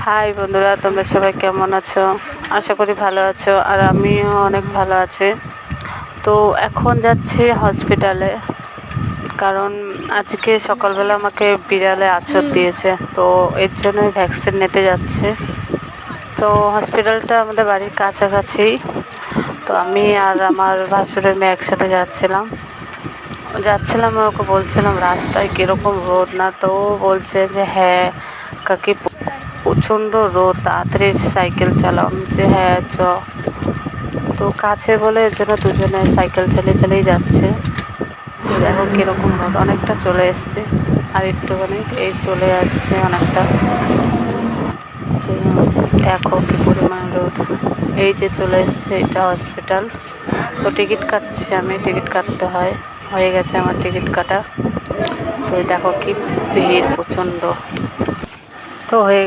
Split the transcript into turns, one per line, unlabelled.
High বন্ধুরা, তোমরা সবাই কেমন আছো? আশা করি ভালো আছো, আর আমিও অনেক ভালো আছি। তো এখন যাচ্ছি হসপিটালে, কারণ আজকে সকালবেলা আমাকে বিড়ালে আঁচড় দিয়েছে, তো এর জন্যই ভ্যাকসিন নিতে যাচ্ছে। তো হসপিটালটা আমাদের বাড়ির কাছাকাছি। তো আমি আর আমার ভাসুরের মেয়ে একসাথে যাচ্ছিলাম ওকে বলছিলাম রাস্তায় কীরকম রোদ না, তো ও বলছে যে হ্যাঁ কাকি প্রচণ্ড রোদ, তাড়াতাড়ি সাইকেল চালাও। আমি যে হ্যাঁ চ। তো কাছে বলে এর জন্য দুজনে সাইকেল চালিয়ে চালিয়ে যাচ্ছে। তো দেখো কীরকম রোদ, অনেকটা চলে এসছে, আর একটুখানি এই চলে আসছে অনেকটা। তো দেখো কী পরিমাণ রোদ। এই যে চলে এসছে, এটা হসপিটাল। তো টিকিট কাটছি, আমি টিকিট কাটতে হয়, হয়ে গেছে আমার টিকিট কাটা। তো দেখো কি ভিড় প্রচণ্ড। তো হয়ে